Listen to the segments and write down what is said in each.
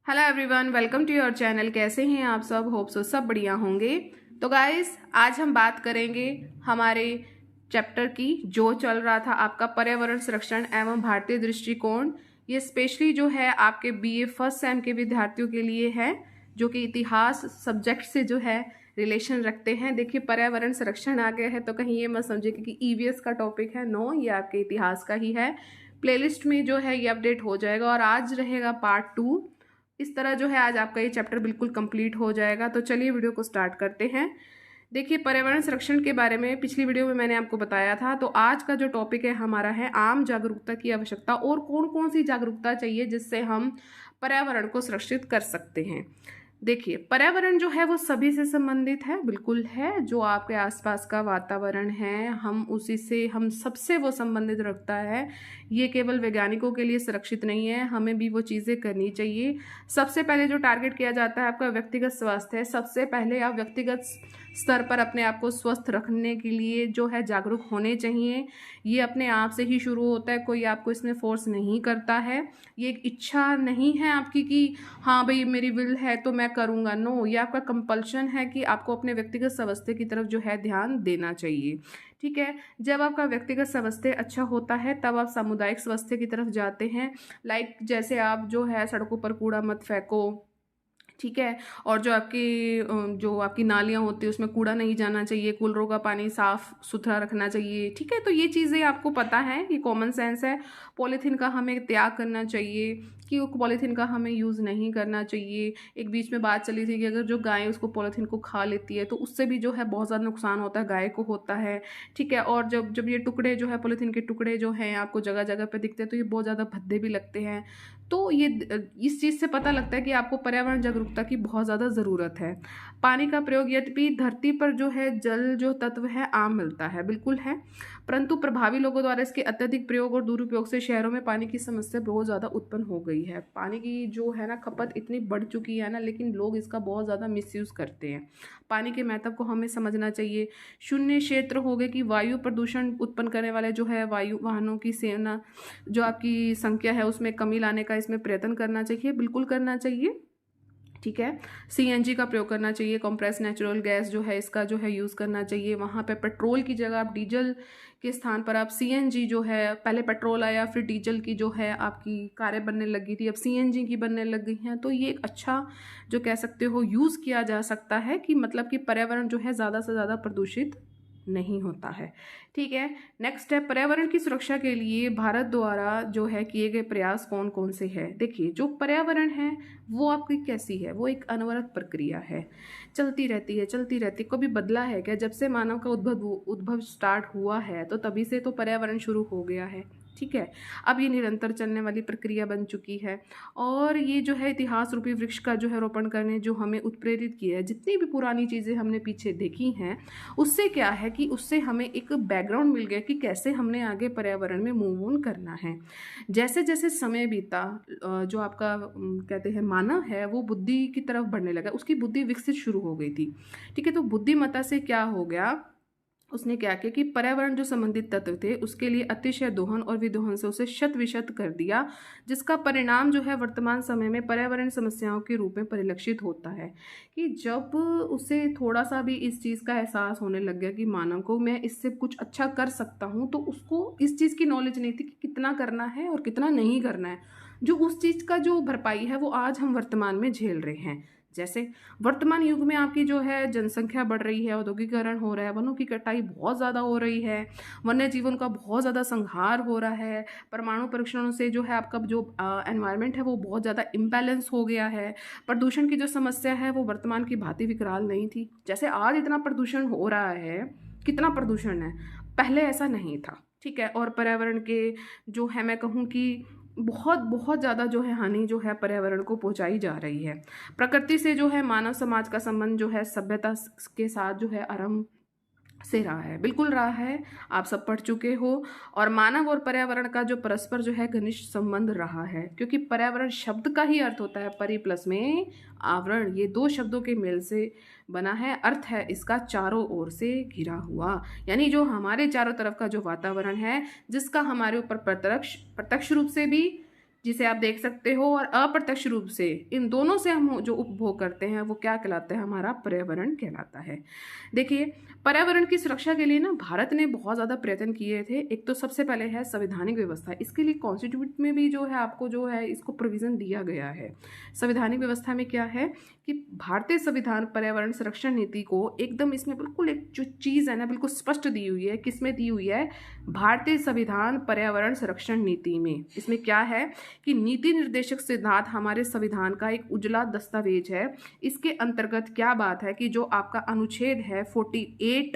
Hello everyone, welcome to your channel. कैसे हैं आप सब? होप सो सब बढ़िया होंगे। तो गाइस, आज हम बात करेंगे हमारे चैप्टर की जो चल रहा था आपका पर्यावरण संरक्षण एवं भारतीय दृष्टिकोण। ये स्पेशली जो है आपके बीए फर्स्ट सेम के विद्यार्थियों के लिए है जो कि इतिहास सब्जेक्ट से जो है रिलेशन रखते हैं। देखिए, पर्यावरण संरक्षण आ गया है तो कहीं ये मत समझिए कि ईवीएस का टॉपिक है। नो, ये आपके इतिहास का ही है। प्लेलिस्ट में जो है ये अपडेट हो जाएगा और आज रहेगा पार्ट 2। इस तरह जो है आज आपका ये चैप्टर बिल्कुल कंप्लीट हो जाएगा। तो चलिए वीडियो को स्टार्ट करते हैं। देखिए, पर्यावरण संरक्षण के बारे में पिछली वीडियो में मैंने आपको बताया था। तो आज का जो टॉपिक है हमारा है आम जागरूकता की आवश्यकता और कौन कौन सी जागरूकता चाहिए जिससे हम पर्यावरण को सुरक्षित कर सकते हैं। देखिए, पर्यावरण जो है वो सभी से संबंधित है, बिल्कुल है। जो आपके आसपास का वातावरण है हम सबसे वो संबंधित रखता है। ये केवल वैज्ञानिकों के लिए सुरक्षित नहीं है, हमें भी वो चीज़ें करनी चाहिए। सबसे पहले जो टारगेट किया जाता है आपका व्यक्तिगत स्वास्थ्य है। सबसे पहले आप व्यक्तिगत स्तर पर अपने आप को स्वस्थ रखने के लिए जो है जागरूक होने चाहिए। ये अपने आप से ही शुरू होता है, कोई आपको इसमें फोर्स नहीं करता है। ये एक इच्छा नहीं है आपकी कि हाँ भाई मेरी विल है तो मैं करूँगा। नो, ये आपका कंपल्शन है कि आपको अपने व्यक्तिगत स्वास्थ्य की तरफ जो है ध्यान देना चाहिए। ठीक है, जब आपका व्यक्तिगत स्वास्थ्य अच्छा होता है तब आप सामुदायिक स्वास्थ्य की तरफ जाते हैं। लाइक जैसे आप जो है सड़कों पर कूड़ा मत फेंको, ठीक है। और जो आपकी नालियाँ होती है उसमें कूड़ा नहीं जाना चाहिए। कूलरों का पानी साफ सुथरा रखना चाहिए, ठीक है। तो ये चीज़ें आपको पता है, ये कॉमन सेंस है। पॉलीथीन का हमें त्याग करना चाहिए कि वो पॉलीथीन का हमें यूज़ नहीं करना चाहिए। एक बीच में बात चली थी कि अगर जो गाय उसको पॉलीथीन को खा लेती है तो उससे भी जो है बहुत ज़्यादा नुकसान होता है, गाय को होता है, ठीक है। और जब जब ये टुकड़े जो है पॉलीथीन के टुकड़े जो हैं आपको जगह जगह पे दिखते हैं तो ये बहुत ज़्यादा भद्दे भी लगते हैं। तो ये इस चीज़ से पता लगता है कि आपको पर्यावरण जागरूकता की बहुत ज़्यादा ज़रूरत है। पानी का प्रयोग, यद्यपि धरती पर जो है जल जो तत्व है आम मिलता है, बिल्कुल है, परंतु प्रभावी लोगों द्वारा इसके अत्यधिक प्रयोग और दुरुपयोग से शहरों में पानी की समस्या बहुत ज़्यादा उत्पन्न हो गई है। पानी की जो है ना खपत इतनी बढ़ चुकी है ना, लेकिन लोग इसका बहुत ज़्यादा मिसयूज़ करते हैं। पानी के महत्व को हमें समझना चाहिए। शून्य क्षेत्र हो गए कि वायु प्रदूषण उत्पन्न करने वाले जो है वायु वाहनों की सेना जो आपकी संख्या है उसमें कमी लाने का इसमें प्रयत्न करना चाहिए, बिल्कुल करना चाहिए, ठीक है। सीएनजी का प्रयोग करना चाहिए, कंप्रेस नेचुरल गैस जो है इसका जो है यूज़ करना चाहिए। वहाँ पे पेट्रोल की जगह आप डीजल के स्थान पर आप सीएनजी जो है, पहले पेट्रोल आया फिर डीजल की जो है आपकी कारें बनने लगी थी, अब सीएनजी की बनने लग गई हैं। तो ये एक अच्छा जो कह सकते हो यूज़ किया जा सकता है कि मतलब कि पर्यावरण जो है ज़्यादा से ज़्यादा प्रदूषित नहीं होता है, ठीक है। नेक्स्ट है पर्यावरण की सुरक्षा के लिए भारत द्वारा जो है किए गए प्रयास कौन कौन से हैं। देखिए, जो पर्यावरण है वो आपकी कैसी है, वो एक अनवरत प्रक्रिया है, चलती रहती है चलती रहती है। कभी बदला है क्या? जब से मानव का उद्भव स्टार्ट हुआ है तो तभी से तो पर्यावरण शुरू हो गया है, ठीक है। अब ये निरंतर चलने वाली प्रक्रिया बन चुकी है और ये जो है इतिहास रूपी वृक्ष का जो है रोपण करने जो हमें उत्प्रेरित किया है। जितनी भी पुरानी चीज़ें हमने पीछे देखी हैं उससे क्या है कि उससे हमें एक बैकग्राउंड मिल गया कि कैसे हमने आगे पर्यावरण में मूव ऑन करना है। जैसे जैसे समय बीता जो आपका कहते हैं मानव है वो बुद्धि की तरफ बढ़ने लगा, उसकी बुद्धि विकसित शुरू हो गई थी, ठीक है। तो बुद्धिमत्ता से क्या हो गया, उसने क्या किया कि पर्यावरण जो संबंधित तत्व थे उसके लिए अतिशय दोहन और विदोहन से उसे शत विशत कर दिया, जिसका परिणाम जो है वर्तमान समय में पर्यावरण समस्याओं के रूप में परिलक्षित होता है। कि जब उसे थोड़ा सा भी इस चीज़ का एहसास होने लग गया कि मानव को मैं इससे कुछ अच्छा कर सकता हूँ, तो उसको इस चीज़ की नॉलेज नहीं थी कि कितना करना है और कितना नहीं करना है। जो उस चीज़ का जो भरपाई है वो आज हम वर्तमान में झेल रहे हैं। जैसे वर्तमान युग में आपकी जो है जनसंख्या बढ़ रही है, औद्योगिकरण हो रहा है, वनों की कटाई बहुत ज़्यादा हो रही है, वन्य जीवन का बहुत ज़्यादा संहार हो रहा है, परमाणु परीक्षणों से जो है आपका जो एनवायरनमेंट है वो बहुत ज़्यादा इम्बैलेंस हो गया है। प्रदूषण की जो समस्या है वो वर्तमान की भांति विकराल नहीं थी। जैसे आज इतना प्रदूषण हो रहा है, कितना प्रदूषण है, पहले ऐसा नहीं था, ठीक है। और पर्यावरण के जो है मैं कहूँ कि बहुत बहुत ज़्यादा जो है हानि जो है पर्यावरण को पहुंचाई जा रही है। प्रकृति से जो है मानव समाज का संबंध जो है सभ्यता के साथ जो है आरंभ से रहा है, बिल्कुल रहा है, आप सब पढ़ चुके हो। और मानव और पर्यावरण का जो परस्पर जो है घनिष्ठ संबंध रहा है, क्योंकि पर्यावरण शब्द का ही अर्थ होता है परि प्लस में आवरण, ये दो शब्दों के मेल से बना है। अर्थ है इसका चारों ओर से घिरा हुआ, यानी जो हमारे चारों तरफ का जो वातावरण है जिसका हमारे ऊपर प्रत्यक्ष प्रत्यक्ष रूप से भी जिसे आप देख सकते हो, और अप्रत्यक्ष रूप से इन दोनों से हम जो उपभोग करते हैं वो क्या कहलाता है, हमारा पर्यावरण कहलाता है। देखिए, पर्यावरण की सुरक्षा के लिए ना भारत ने बहुत ज़्यादा प्रयत्न किए थे। एक तो सबसे पहले है संवैधानिक व्यवस्था, इसके लिए कॉन्स्टिट्यूट में भी जो है आपको जो है इसको प्रोविज़न दिया गया है। संवैधानिक व्यवस्था में क्या है कि भारतीय संविधान पर्यावरण संरक्षण नीति को एकदम, इसमें बिल्कुल एक जो चीज़ है ना बिल्कुल स्पष्ट दी हुई है। किसमें दी हुई है? भारतीय संविधान पर्यावरण संरक्षण नीति में। इसमें क्या है कि नीति निर्देशक सिद्धांत हमारे संविधान का एक उजला दस्तावेज है। इसके अंतर्गत क्या बात है कि जो आपका अनुच्छेद है 48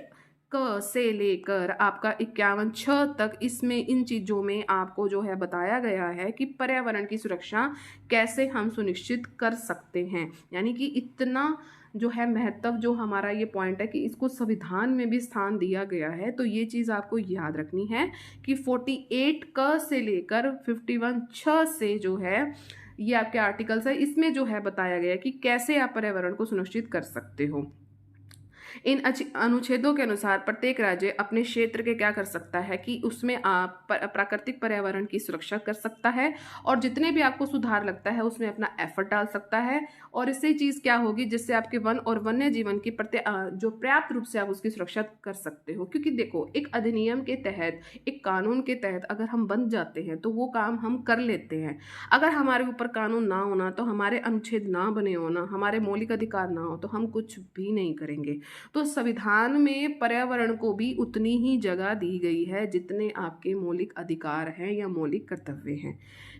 क से लेकर आपका 51(6) तक, इसमें इन चीज़ों में आपको जो है बताया गया है कि पर्यावरण की सुरक्षा कैसे हम सुनिश्चित कर सकते हैं। यानी कि इतना जो है महत्व, जो हमारा ये पॉइंट है कि इसको संविधान में भी स्थान दिया गया है। तो ये चीज़ आपको याद रखनी है कि 48 क से लेकर 51(6) से जो है ये आपके आर्टिकल्स है, इसमें जो है बताया गया है कि कैसे आप पर्यावरण को सुनिश्चित कर सकते हो। इन अनुच्छेदों के अनुसार प्रत्येक राज्य अपने क्षेत्र के क्या कर सकता है कि उसमें आप प्राकृतिक पर्यावरण की सुरक्षा कर सकता है, और जितने भी आपको सुधार लगता है उसमें अपना एफर्ट डाल सकता है। और इससे चीज़ क्या होगी, जिससे आपके वन और वन्य जीवन की जो पर्याप्त रूप से आप उसकी सुरक्षा कर सकते हो। क्योंकि देखो, एक अधिनियम के तहत, एक कानून के तहत अगर हम बन जाते हैं तो वो काम हम कर लेते हैं। अगर हमारे ऊपर कानून ना होना, तो हमारे अनुच्छेद ना बने होना, हमारे मौलिक अधिकार ना हो, तो हम कुछ भी नहीं करेंगे। तो संविधान में पर्यावरण को भी उतनी ही जगह दी गई है जितने आपके मौलिक अधिकार हैं या मौलिक कर्तव्य हैं।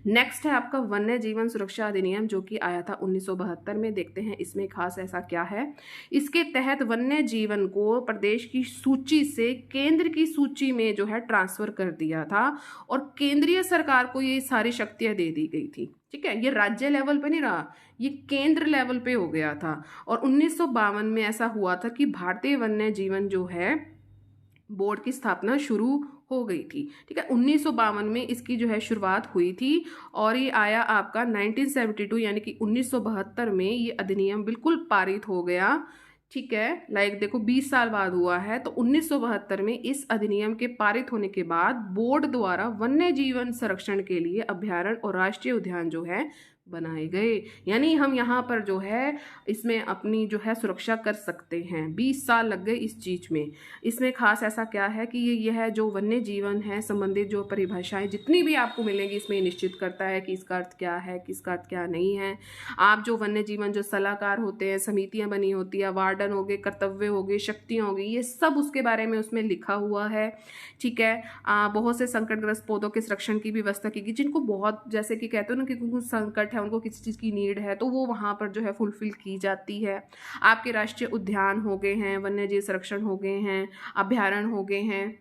नेक्स्ट है आपका वन्य जीवन सुरक्षा अधिनियम, जो कि आया था 1972 में। देखते हैं इसमें खास ऐसा क्या है। इसके तहत वन्य जीवन को प्रदेश की सूची से केंद्र की सूची में जो है ट्रांसफर कर दिया था, और केंद्रीय सरकार को ये सारी शक्तियां दे दी गई थी। ठीक है, ये राज्य लेवल पे नहीं रहा, ये केंद्र लेवल पे हो गया था। और 1952 में ऐसा हुआ था कि भारतीय वन्य जीवन जो है बोर्ड की स्थापना शुरू हो गई थी। ठीक है, 1952 में इसकी जो है शुरुआत हुई थी, और ये आया आपका 1972 यानी कि 1972 में ये अधिनियम बिल्कुल पारित हो गया। ठीक है, देखो 20 साल बाद हुआ है। तो 1972 में इस अधिनियम के पारित होने के बाद बोर्ड द्वारा वन्य जीवन संरक्षण के लिए अभ्यारण्य और राष्ट्रीय उद्यान जो है बनाए गए। यानी हम यहाँ पर जो है इसमें अपनी जो है सुरक्षा कर सकते हैं। 20 साल लग गए इस चीज़ में। इसमें खास ऐसा क्या है कि यह जो वन्य जीवन है संबंधित जो परिभाषाएं जितनी भी आपको मिलेंगी, इसमें निश्चित करता है कि इसका अर्थ क्या है, किसका अर्थ क्या नहीं है। आप जो वन्य जीवन जो सलाहकार होते हैं, समितियां बनी होती है, वार्डन हो गए, कर्तव्य हो गए, शक्तियाँ हो गई, ये सब उसके बारे में उसमें लिखा हुआ है। ठीक है, बहुत से संकटग्रस्त पौधों के संरक्षण की व्यवस्था की गई, जिनको बहुत, जैसे कि कहते हो ना कि कुछ संकट है, उनको किसी चीज़ की नीड है, तो वो वहाँ पर जो है फुलफिल की जाती है। आपके राष्ट्रीय उद्यान हो गए हैं, वन्य जीव संरक्षण हो गए हैं, अभ्यारण्य हो गए हैं।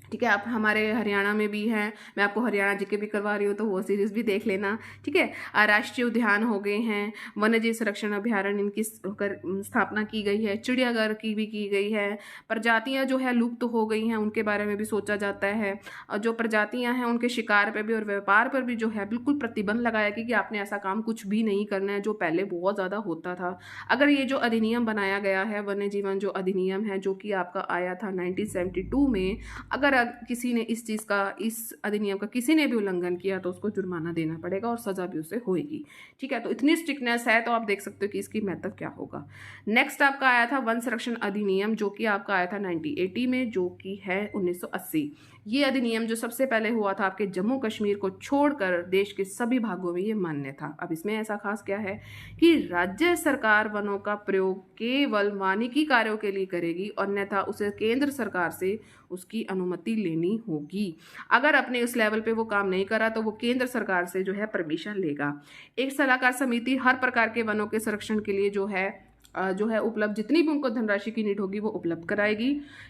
ठीक है, आप हमारे हरियाणा में भी हैं, मैं आपको हरियाणा जीके भी करवा रही हूँ, तो वो सीरीज़ भी देख लेना। ठीक है, राष्ट्रीय उद्यान हो गए हैं, वन्य जीव संरक्षण अभ्यारण्य इनकी स्थापना की गई है, चिड़ियाघर की भी की गई है। प्रजातियाँ जो है लुप्त हो गई हैं, उनके बारे में भी सोचा जाता है। और जो प्रजातियाँ हैं उनके शिकार पर भी और व्यापार पर भी जो है बिल्कुल प्रतिबंध लगाया कि आपने ऐसा काम कुछ भी नहीं करना है, जो पहले बहुत ज़्यादा होता था। अगर ये जो अधिनियम बनाया गया है, वन्य जीवन जो अधिनियम है, जो कि आपका आया था 1972 में, अगर किसी ने इस चीज़ का, इस अधिनियम का किसी ने भी उल्लंघन किया तो उसको जुर्माना देना पड़ेगा और सजा भी उसे होगी। ठीक है, तो इतनी स्ट्रिक्टनेस है, तो आप देख सकते हो कि इसकी महत्व क्या होगा। नेक्स्ट आपका आया था वन संरक्षण अधिनियम, जो कि आपका आया था 1980 में, जो कि है 1980। ये अधिनियम जो सबसे पहले हुआ था आपके जम्मू कश्मीर को छोड़कर देश के सभी भागों में ये मान्य था। अब इसमें ऐसा खास क्या है कि राज्य सरकार वनों का प्रयोग केवल वानिकी कार्यों के लिए करेगी, अन्यथा उसे केंद्र सरकार से उसकी अनुमति लेनी होगी। अगर अपने उस लेवल पे वो काम नहीं करा तो वो केंद्र सरकार से जो है परमिशन लेगा। एक सलाहकार समिति हर प्रकार के वनों के संरक्षण के लिए जो है उपलब्ध, जितनी भी उनको धनराशि की नीड होगी वो उपलब्ध कराएगी।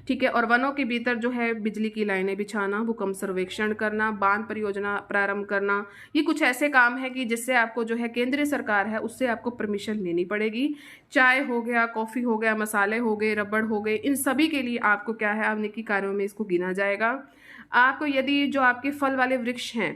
ठीक है, और वनों के भीतर जो है बिजली की लाइनें बिछाना, भूकंप सर्वेक्षण करना, बांध परियोजना प्रारंभ करना, ये कुछ ऐसे काम है कि जिससे आपको जो है केंद्रीय सरकार है उससे आपको परमिशन लेनी पड़ेगी। चाय हो गया, कॉफ़ी हो गया, मसाले हो गए, रबड़ हो गए, इन सभी के लिए आपको क्या है वानिकी कार्यों में इसको गिना जाएगा। आपको यदि जो आपके फल वाले वृक्ष हैं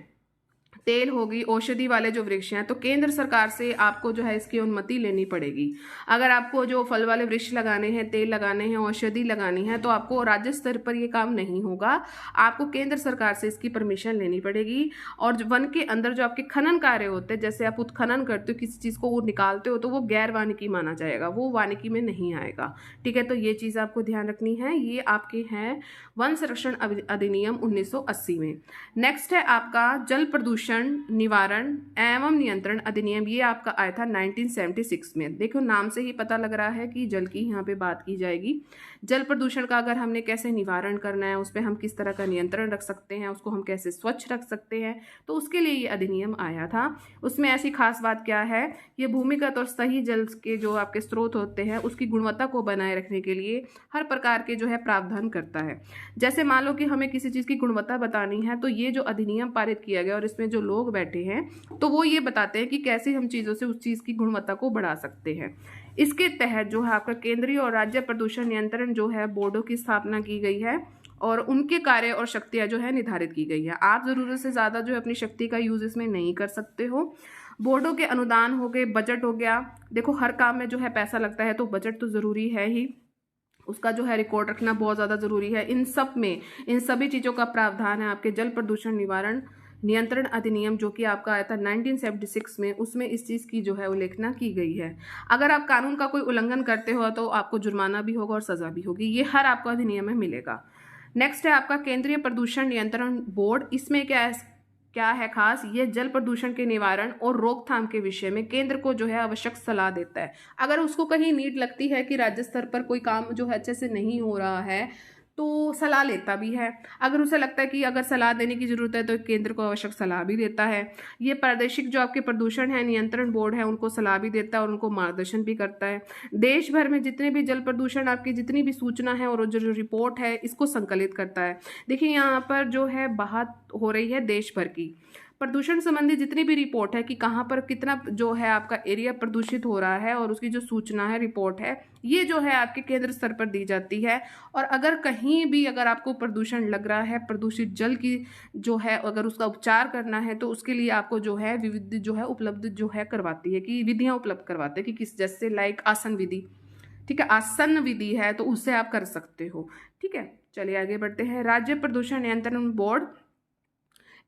तेल होगी, औषधि वाले जो वृक्ष हैं, तो केंद्र सरकार से आपको जो है इसकी अनुमति लेनी पड़ेगी। अगर आपको जो फल वाले वृक्ष लगाने हैं, तेल लगाने हैं, औषधि लगानी है, तो आपको राज्य स्तर पर ये काम नहीं होगा, आपको केंद्र सरकार से इसकी परमिशन लेनी पड़ेगी। और जो वन के अंदर जो आपके खनन कार्य होते हैं, जैसे आप उत्खनन करते हो, किसी चीज़ को वो निकालते हो, तो वो गैर वानिकी माना जाएगा, वो वानिकी में नहीं आएगा। ठीक है, तो ये चीज़ आपको ध्यान रखनी है। ये आपके हैं वन संरक्षण अधिनियम 1980 में। नेक्स्ट है आपका जल प्रदूषण निवारण एवं नियंत्रण अधिनियम। ये आपका आया था 1976 में। देखो नाम से ही पता लग रहा है कि जल की यहाँ पे बात की जाएगी। जल प्रदूषण का अगर हमने कैसे निवारण करना है, उस पर हम किस तरह का नियंत्रण रख सकते हैं, उसको हम कैसे स्वच्छ रख सकते हैं, तो उसके लिए ये अधिनियम आया था। उसमें ऐसी खास बात क्या है, ये भूमिगत और सही जल के जो आपके स्रोत होते हैं उसकी गुणवत्ता को बनाए रखने के लिए हर प्रकार के जो है प्रावधान करता है। जैसे मान लो कि हमें किसी चीज़ की गुणवत्ता बतानी है, तो ये जो अधिनियम पारित किया गया और इसमें जो लोग बैठे हैं, तो वो ये बताते हैं कि कैसे हम चीज़ों से उस चीज़ की गुणवत्ता को बढ़ा सकते हैं। इसके तहत जो है आपका केंद्रीय और राज्य प्रदूषण नियंत्रण जो है बोर्डों की स्थापना की गई है और उनके कार्य और शक्तियाँ जो है निर्धारित की गई है। आप ज़रूरत से ज़्यादा जो है अपनी शक्ति का यूज़ इसमें नहीं कर सकते हो। बोर्डों के अनुदान हो गए, बजट हो गया। देखो हर काम में जो है पैसा लगता है, तो बजट तो ज़रूरी है ही, उसका जो है रिकॉर्ड रखना बहुत ज़्यादा ज़रूरी है। इन सब में इन सभी चीज़ों का प्रावधान है आपके जल प्रदूषण निवारण नियंत्रण अधिनियम, जो कि आपका आया था 1976 में। उसमें इस चीज़ की जो है उल्लेखना की गई है। अगर आप कानून का कोई उल्लंघन करते हो तो आपको जुर्माना भी होगा और सज़ा भी होगी। ये हर आपको अधिनियम में मिलेगा। नेक्स्ट है आपका केंद्रीय प्रदूषण नियंत्रण बोर्ड। इसमें क्या है खास, ये जल प्रदूषण के निवारण और रोकथाम के विषय में केंद्र को जो है आवश्यक सलाह देता है। अगर उसको कहीं नीड लगती है कि राज्य स्तर पर कोई काम जो है अच्छे से नहीं हो रहा है, तो सलाह लेता भी है। अगर उसे लगता है कि अगर सलाह देने की जरूरत है, तो केंद्र को आवश्यक सलाह भी देता है। ये प्रादेशिक जो आपके प्रदूषण है नियंत्रण बोर्ड है, उनको सलाह भी देता है और उनको मार्गदर्शन भी करता है। देश भर में जितने भी जल प्रदूषण आपकी जितनी भी सूचना है और जो रिपोर्ट है, इसको संकलित करता है। देखिए यहाँ पर जो है बात हो रही है देश भर की प्रदूषण संबंधी जितनी भी रिपोर्ट है कि कहाँ पर कितना जो है आपका एरिया प्रदूषित हो रहा है, और उसकी जो सूचना है, रिपोर्ट है, ये जो है आपके केंद्र स्तर पर दी जाती है। और अगर कहीं भी अगर आपको प्रदूषण लग रहा है, प्रदूषित जल की जो है अगर उसका उपचार करना है, तो उसके लिए आपको जो है विविध जो है उपलब्ध जो है करवाती है, कि विधियाँ उपलब्ध करवाते हैं कि किस, जैसे लाइक आसन विधि, ठीक है, आसन विधि है, तो उससे आप कर सकते हो। ठीक है, चलिए आगे बढ़ते हैं। राज्य प्रदूषण नियंत्रण बोर्ड,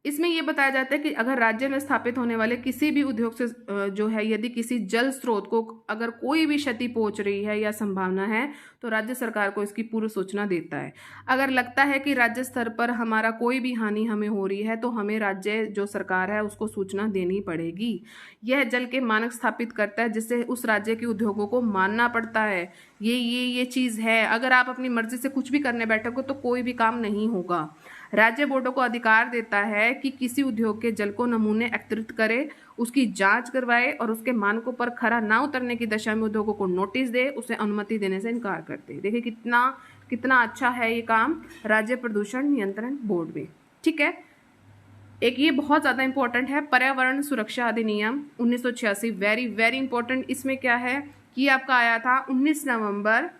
इसमें यह बताया जाता है कि अगर राज्य में स्थापित होने वाले किसी भी उद्योग से जो है यदि किसी जल स्रोत को अगर कोई भी क्षति पहुंच रही है या संभावना है, तो राज्य सरकार को इसकी पूर्व सूचना देता है। अगर लगता है कि राज्य स्तर पर हमारा कोई भी हानि हमें हो रही है, तो हमें राज्य जो सरकार है उसको सूचना देनी पड़ेगी। यह जल के मानक स्थापित करता है, जिससे उस राज्य के उद्योगों को मानना पड़ता है ये चीज़ है। अगर आप अपनी मर्जी से कुछ भी करने बैठोगे तो कोई भी काम नहीं होगा। राज्य बोर्डों को अधिकार देता है कि किसी उद्योग के जल को नमूने एकत्रित करे, उसकी जांच करवाए और उसके मानकों पर खरा ना उतरने की दशा में उद्योगों को नोटिस दे, उसे अनुमति देने से इनकार करते। देखिए कितना अच्छा है ये काम राज्य प्रदूषण नियंत्रण बोर्ड में। ठीक है, एक ये बहुत ज़्यादा इंपॉर्टेंट है पर्यावरण सुरक्षा अधिनियम 1986, वेरी वेरी इंपॉर्टेंट। इसमें क्या है कि आपका आया था 19 नवंबर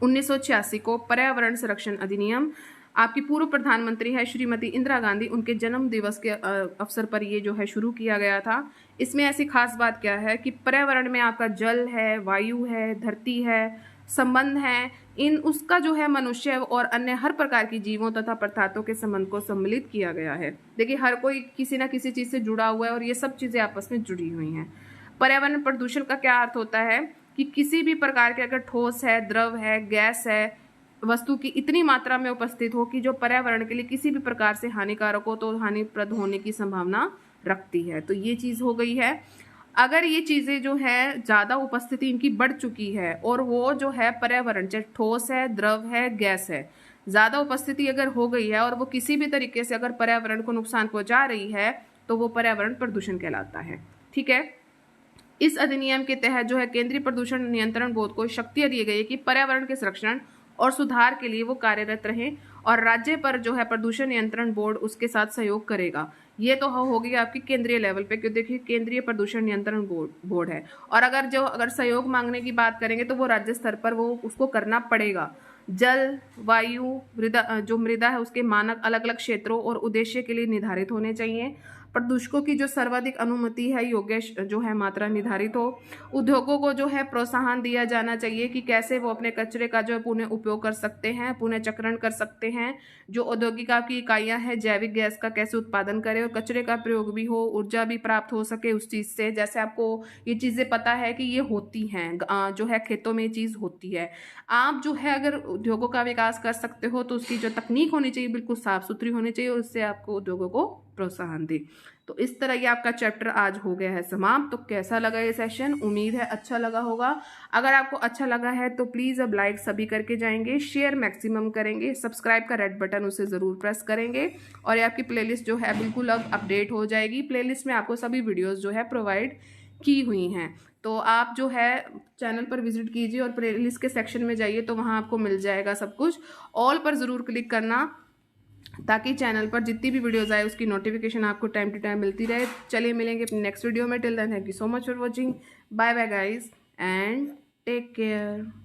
1986 को पर्यावरण संरक्षण अधिनियम। आपकी पूर्व प्रधानमंत्री है श्रीमती इंदिरा गांधी, उनके जन्म दिवस के अवसर पर ये जो है शुरू किया गया था। इसमें ऐसी खास बात क्या है कि पर्यावरण में आपका जल है, वायु है, धरती है, संबंध है, इन उसका जो है मनुष्य और अन्य हर प्रकार की जीवों तथा पदार्थों के संबंध को सम्मिलित किया गया है। देखिए हर कोई किसी ना किसी चीज़ से जुड़ा हुआ है और ये सब चीज़ें आपस में जुड़ी हुई हैं। पर्यावरण प्रदूषण का क्या अर्थ होता है कि किसी भी प्रकार के अगर ठोस है, द्रव है, गैस है, वस्तु की इतनी मात्रा में उपस्थित हो कि जो पर्यावरण के लिए किसी भी प्रकार से हानिकारक हो, तो हानिप्रद होने की संभावना रखती है। तो ये चीज़ हो गई है। अगर ये चीज़ें जो है ज़्यादा उपस्थिति इनकी बढ़ चुकी है और वो जो है पर्यावरण, चाहे ठोस है, द्रव है, गैस है, ज़्यादा उपस्थिति अगर हो गई है और वो किसी भी तरीके से अगर पर्यावरण को नुकसान पहुंचा रही है, तो वो पर्यावरण प्रदूषण कहलाता है। ठीक है, इस अधिनियम के तहत जो है केंद्रीय प्रदूषण नियंत्रण बोर्ड को शक्तियां दी गई है कि पर्यावरण के संरक्षण और सुधार के लिए वो कार्यरत रहे, और राज्य पर जो है प्रदूषण नियंत्रण बोर्ड उसके साथ सहयोग करेगा। ये तो होगी आपकी केंद्रीय लेवल पे, क्योंकि देखिए केंद्रीय प्रदूषण नियंत्रण बोर्ड है। और अगर सहयोग मांगने की बात करेंगे तो वो राज्य स्तर पर वो उसको करना पड़ेगा। जल, वायु, मृदा जो मृदा है उसके मानक अलग अलग क्षेत्रों और उद्देश्य के लिए निर्धारित होने चाहिए। प्रदूषकों की जो सर्वाधिक अनुमति है योग्य जो है मात्रा निर्धारित हो। उद्योगों को जो है प्रोत्साहन दिया जाना चाहिए कि कैसे वो अपने कचरे का जो है पुनः उपयोग कर सकते हैं, पुनः चक्रण कर सकते हैं। जो औद्योगिक आपकी इकाइयां हैं जैविक गैस का कैसे उत्पादन करें और कचरे का प्रयोग भी हो, ऊर्जा भी प्राप्त हो सके उस चीज़ से। जैसे आपको ये चीज़ें पता है कि ये होती हैं, जो है खेतों में ये चीज़ होती है। आप जो है अगर उद्योगों का विकास कर सकते हो तो उसकी जो तकनीक होनी चाहिए बिल्कुल साफ सुथरी होनी चाहिए और उससे आपको उद्योगों को प्रोत्साहन दे। तो इस तरह ये आपका चैप्टर आज हो गया है समाप्त। तो कैसा लगा ये सेशन? उम्मीद है अच्छा लगा होगा। अगर आपको अच्छा लगा है तो प्लीज़ अब लाइक सभी करके जाएंगे, शेयर मैक्सिमम करेंगे, सब्सक्राइब का रेड बटन उसे ज़रूर प्रेस करेंगे और ये आपकी प्लेलिस्ट जो है बिल्कुल अब अपडेट हो जाएगी। प्लेलिस्ट में आपको सभी वीडियोज़ जो है प्रोवाइड की हुई हैं। तो आप जो है चैनल पर विजिट कीजिए और प्लेलिस्ट के सेक्शन में जाइए तो वहाँ आपको मिल जाएगा सब कुछ। ऑल पर ज़रूर क्लिक करना ताकि चैनल पर जितनी भी वीडियोस आए उसकी नोटिफिकेशन आपको टाइम टू टाइम मिलती रहे। चलिए मिलेंगे अपने नेक्स्ट वीडियो में। Till then thank you so much for watching. Bye bye guys and take care.